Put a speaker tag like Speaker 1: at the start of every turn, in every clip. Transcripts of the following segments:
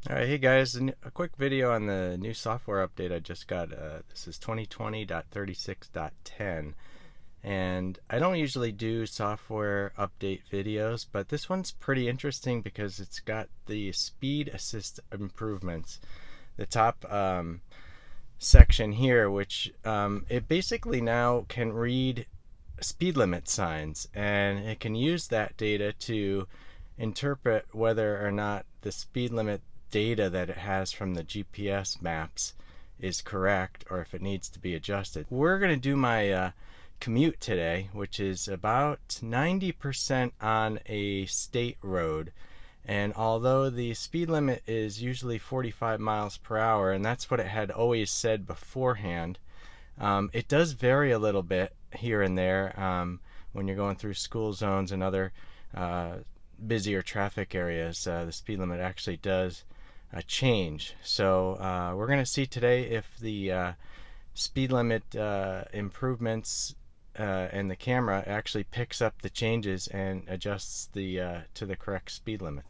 Speaker 1: Alright, hey guys, a quick video on the new software update I just got. This is 2020.36.10, and I don't usually do software update videos, but this one's pretty interesting because it's got the speed assist improvements. The top section here, which it basically now can read speed limit signs, and it can use that data to interpret whether or not the speed limit data that it has from the GPS maps is correct or if it needs to be adjusted. We're going to do my commute today, which is about 90% on a state road. And although the speed limit is usually 45 miles per hour, and that's what it had always said beforehand, it does vary a little bit here and there when you're going through school zones and other busier traffic areas. The speed limit actually does change. So we're going to see today if the speed limit improvements and the camera actually picks up the changes and adjusts the to the correct speed limit.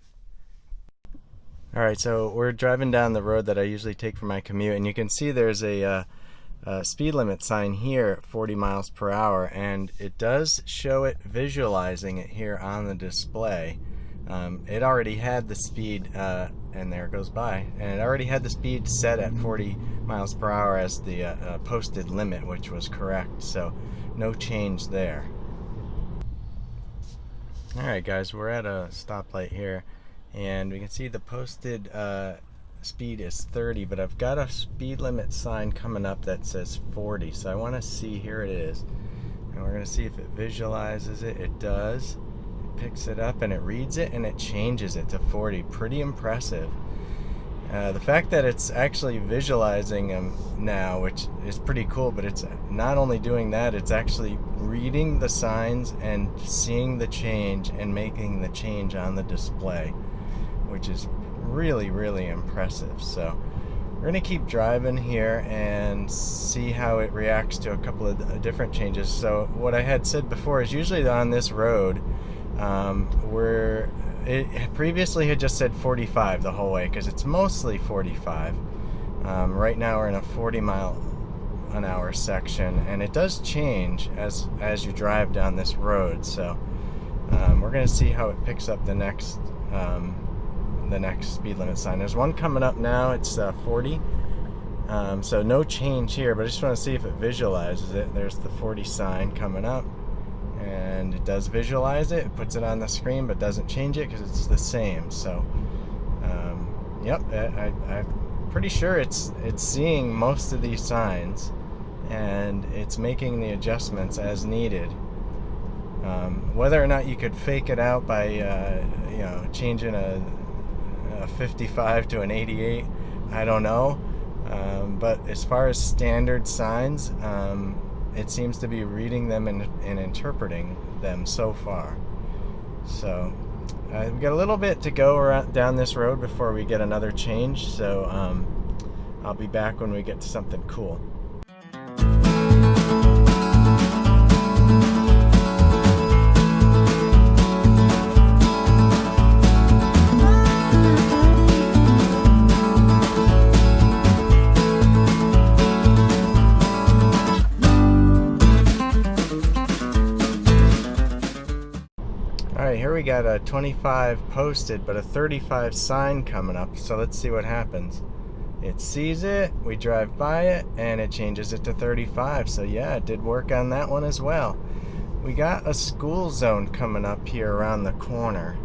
Speaker 1: Alright, so we're driving down the road that I usually take for my commute, and you can see there's a speed limit sign here at 40 miles per hour, and it does show it visualizing it here on the display. It already had the speed, and there it goes by, and it already had the speed set at 40 miles per hour as the posted limit, which was correct, so no change there. Alright guys, we're at a stoplight here, and we can see the posted speed is 30, but I've got a speed limit sign coming up that says 40, so I want to see, here it is, and we're going to see if it visualizes it. It does. Picks it up and it reads it and it changes it to 40. Pretty impressive. The fact that it's actually visualizing them now, which is pretty cool, but it's not only doing that, it's actually reading the signs and seeing the change and making the change on the display, which is really, really impressive. So we're going to keep driving here and see how it reacts to a couple of different changes. So what I had said before is usually on this road, where it previously had just said 45 the whole way because it's mostly 45. Right now we're in a 40-mile-an-hour section, and it does change as you drive down this road. So we're going to see how it picks up the next speed limit sign. There's one coming up now. It's 40. So no change here, but I just want to see if it visualizes it. There's the 40 sign coming up, and it does visualize it. It puts it on the screen but doesn't change it because it's the same. So yep, I'm pretty sure it's seeing most of these signs and it's making the adjustments as needed. Whether or not you could fake it out by changing a 55 to an 88, I don't know, but as far as standard signs, it seems to be reading them and interpreting them so far. So we've got a little bit to go down this road before we get another change, so I'll be back when we get to something cool. Alright, here we got a 25 posted, but a 35 sign coming up, so let's see what happens. It sees it, we drive by it, and it changes it to 35, so yeah, it did work on that one as well. We got a school zone coming up here around the corner,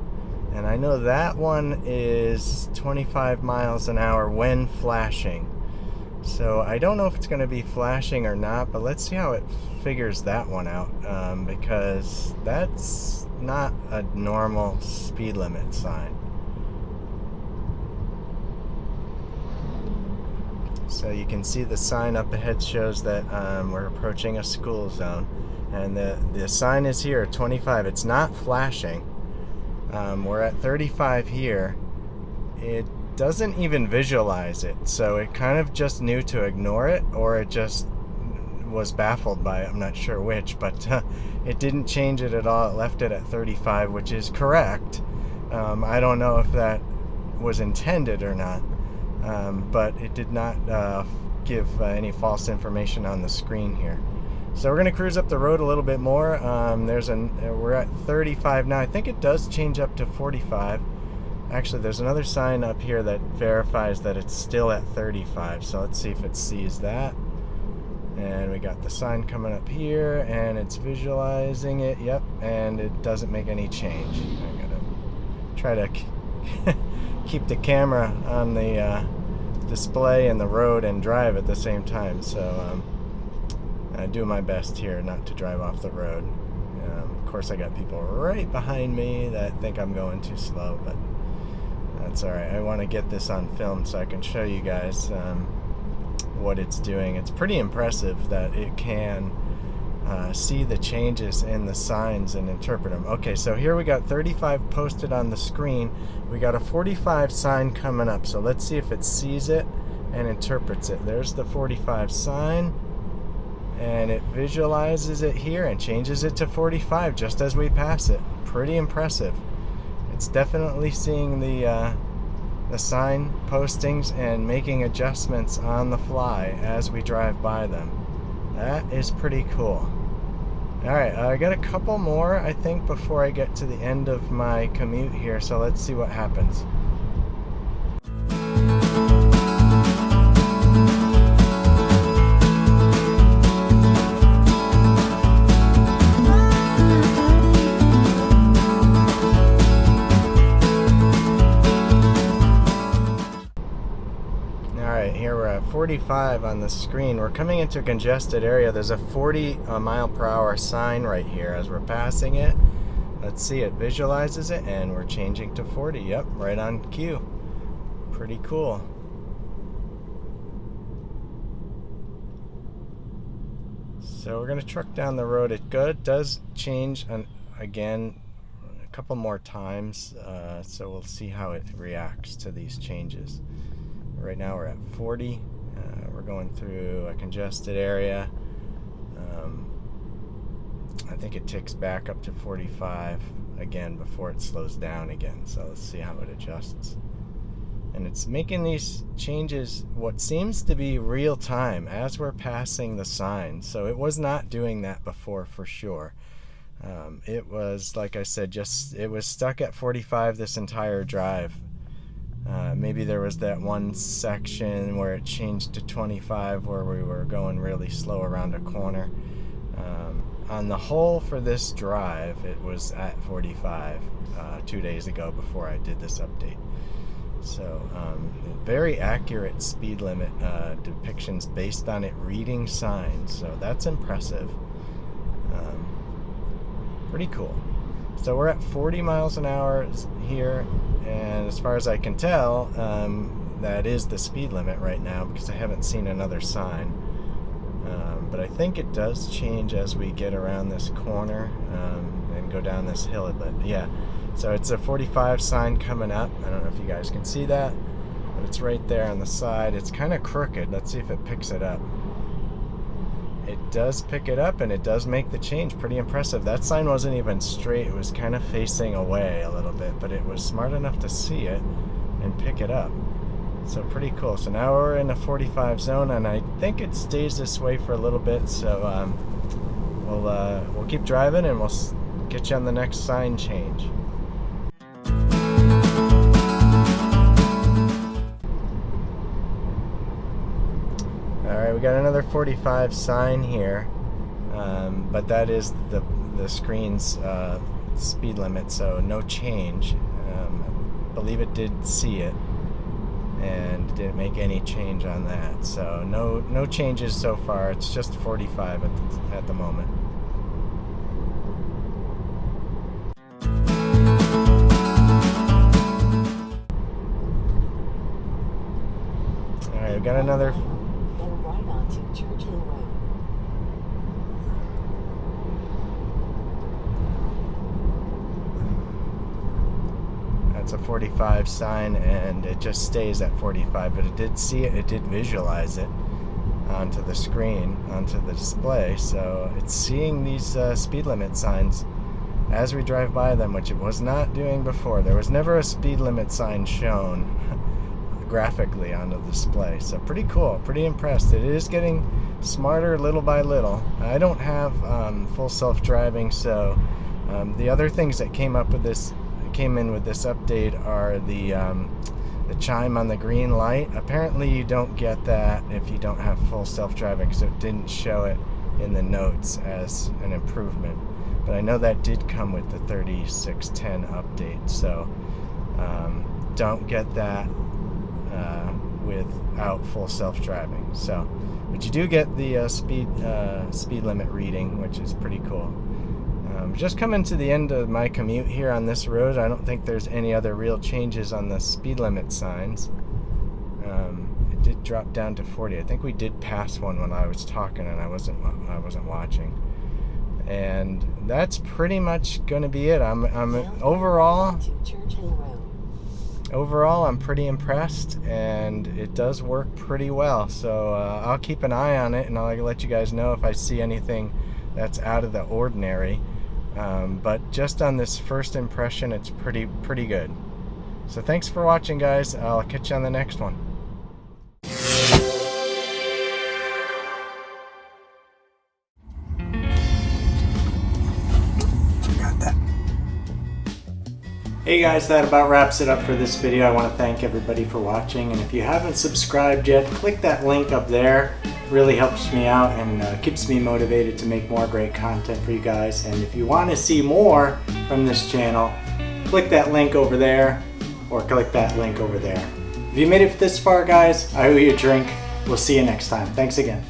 Speaker 1: and I know that one is 25 miles an hour when flashing. So I don't know if it's going to be flashing or not, but let's see how it figures that one out, because that's not a normal speed limit sign. So you can see the sign up ahead shows that we're approaching a school zone, and the sign is here, 25. It's not flashing. We're at 35 here. It doesn't even visualize it, so it kind of just knew to ignore it, or it just was baffled by it. I'm not sure which, but it didn't change it at all. It left it at 35, which is correct. I don't know if that was intended or not, but it did not give any false information on the screen here. So we're going to cruise up the road a little bit more. We're at 35 now. I think it does change up to 45. Actually, there's another sign up here that verifies that it's still at 35. So let's see if it sees that. And we got the sign coming up here, and it's visualizing it. Yep, and it doesn't make any change. I gotta try to keep the camera on the display and the road and drive at the same time. So I do my best here not to drive off the road. Of course, I got people right behind me that think I'm going too slow, but that's alright. I want to get this on film so I can show you guys what it's doing. It's pretty impressive that it can see the changes in the signs and interpret them. Okay, so here we got 35 posted on the screen. We got a 45 sign coming up, so let's see if it sees it and interprets it. There's the 45 sign, and it visualizes it here and changes it to 45 just as we pass it. Pretty impressive. It's definitely seeing the sign postings and making adjustments on the fly as we drive by them. That is pretty cool. Alright, I got a couple more, I think, before I get to the end of my commute here, so let's see what happens. Here we're at 45 on the screen. We're coming into a congested area. There's a 40 mile per hour sign right here as we're passing it. Let's see, it visualizes it, and we're changing to 40. Yep, right on cue. Pretty cool. So we're going to truck down the road. It does change again a couple more times, so we'll see how it reacts to these changes. Right now we're at 40. We're going through a congested area. I think it ticks back up to 45 again before it slows down again. So let's see how it adjusts. And it's making these changes what seems to be real time as we're passing the sign. So it was not doing that before for sure. It was, like I said, it was stuck at 45 this entire drive. Maybe there was that one section where it changed to 25 where we were going really slow around a corner. On the whole for this drive, it was at 45 2 days ago before I did this update. So very accurate speed limit depictions based on it reading signs. So that's impressive. Pretty cool. So we're at 40 miles an hour here, and as far as I can tell, that is the speed limit right now because I haven't seen another sign. But I think it does change as we get around this corner and go down this hill. But yeah, so it's a 45 sign coming up. I don't know if you guys can see that, but it's right there on the side. It's kind of crooked. Let's see if it picks it up. It does pick it up, and it does make the change. Pretty impressive. That sign wasn't even straight. It was kind of facing away a little bit, but it was smart enough to see it and pick it up. So pretty cool. So now we're in a 45 zone, and I think it stays this way for a little bit. So we'll keep driving, and we'll get you on the next sign change. Alright, we got another 45 sign here, but that is the screen's speed limit, so no change. I believe it did see it and didn't make any change on that, so no changes so far. It's just 45 at the moment. Alright, we got another. It's a 45 sign, and it just stays at 45, but it did see it, it did visualize it onto the screen, onto the display, so it's seeing these speed limit signs as we drive by them, which it was not doing before. There was never a speed limit sign shown graphically on the display. So pretty cool, pretty impressed. It is getting smarter little by little. I don't have full self-driving, so the other things that came in with this update are the chime on the green light. Apparently you don't get that if you don't have full self-driving, so it didn't show it in the notes as an improvement. But I know that did come with the 3610 update, so don't get that without full self-driving. So, but you do get the speed limit reading, which is pretty cool. Just coming to the end of my commute here on this road. I don't think there's any other real changes on the speed limit signs. It did drop down to 40. I think we did pass one when I was talking and I wasn't watching. And that's pretty much going to be it. I'm overall I'm pretty impressed, and it does work pretty well. So I'll keep an eye on it, and I'll let you guys know if I see anything that's out of the ordinary. But just on this first impression, it's pretty good. So thanks for watching, guys. I'll catch you on the next one. Hey guys, that about wraps it up for this video. I want to thank everybody for watching, and if you haven't subscribed yet, click that link up there. It really helps me out and keeps me motivated to make more great content for you guys. And if you want to see more from this channel, click that link over there, or click that link over there. If you made it this far, guys, I owe you a drink. We'll see you next time. Thanks again.